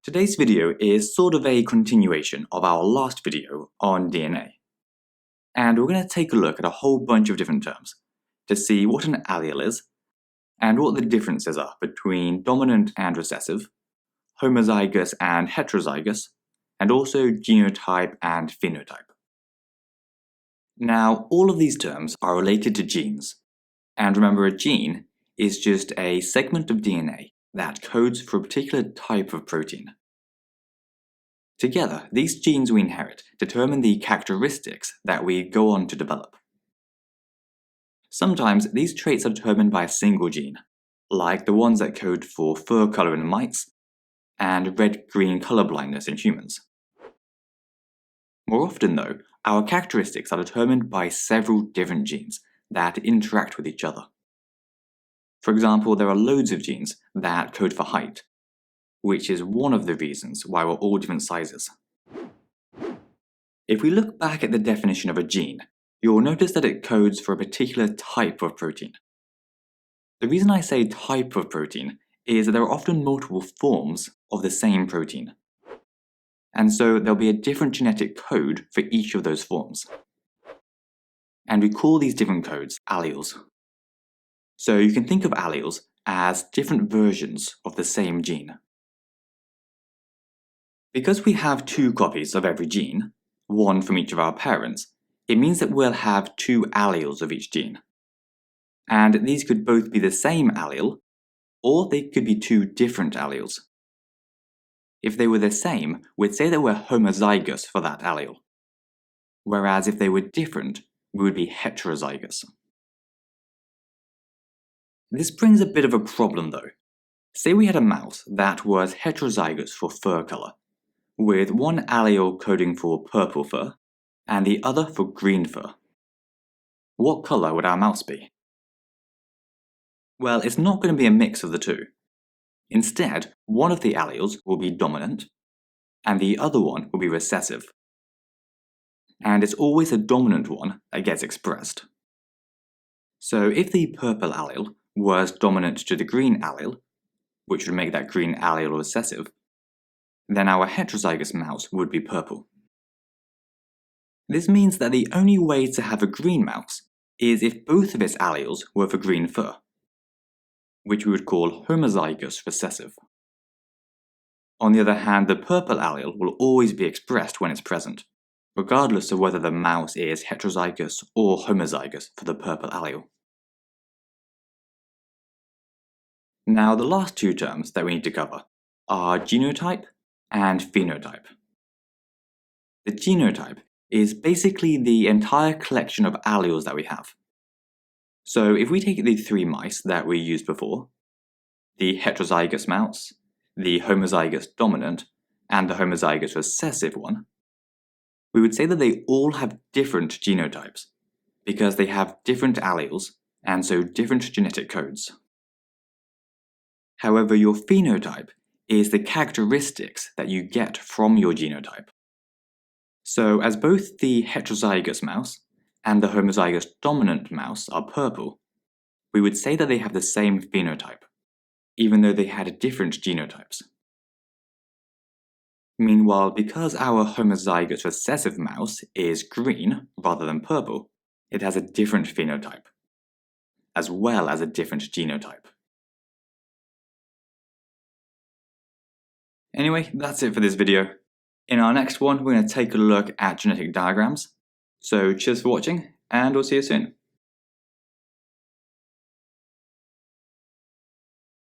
Today's video is sort of a continuation of our last video on DNA. And we're going to take a look at a whole bunch of different terms to see what an allele is and what the differences are between dominant and recessive, homozygous and heterozygous, and also genotype and phenotype. Now, all of these terms are related to genes. And remember, a gene is just a segment of DNA that codes for a particular type of protein. Together, these genes we inherit determine the characteristics that we go on to develop. Sometimes these traits are determined by a single gene, like the ones that code for fur color in mice and red-green color blindness in humans. More often though, our characteristics are determined by several different genes that interact with each other. For example, there are loads of genes that code for height, which is one of the reasons why we're all different sizes. If we look back at the definition of a gene, you'll notice that it codes for a particular type of protein. The reason I say type of protein is that there are often multiple forms of the same protein. And so there'll be a different genetic code for each of those forms. And we call these different codes alleles. So you can think of alleles as different versions of the same gene. Because we have two copies of every gene, one from each of our parents, it means that we'll have two alleles of each gene. And these could both be the same allele, or they could be two different alleles. If they were the same, we'd say that we're homozygous for that allele. Whereas if they were different, we would be heterozygous. This brings a bit of a problem though. Say we had a mouse that was heterozygous for fur color, with one allele coding for purple fur and the other for green fur. What color would our mouse be? Well, it's not going to be a mix of the two. Instead, one of the alleles will be dominant, and the other one will be recessive. And it's always the dominant one that gets expressed. So if the purple allele was dominant to the green allele, which would make that green allele recessive, then our heterozygous mouse would be purple. This means that the only way to have a green mouse is if both of its alleles were for green fur, which we would call homozygous recessive. On the other hand, the purple allele will always be expressed when it's present, regardless of whether the mouse is heterozygous or homozygous for the purple allele. Now, the last two terms that we need to cover are genotype and phenotype. The genotype is basically the entire collection of alleles that we have. So if we take the three mice that we used before, the heterozygous mouse, the homozygous dominant, and the homozygous recessive one, we would say that they all have different genotypes, because they have different alleles, and so different genetic codes. However, your phenotype is the characteristics that you get from your genotype. So as both the heterozygous mouse and the homozygous dominant mouse are purple, we would say that they have the same phenotype, even though they had different genotypes. Meanwhile, because our homozygous recessive mouse is green rather than purple, it has a different phenotype, as well as a different genotype. Anyway, that's it for this video. In our next one, we're going to take a look at genetic diagrams. So cheers for watching, and we'll see you soon.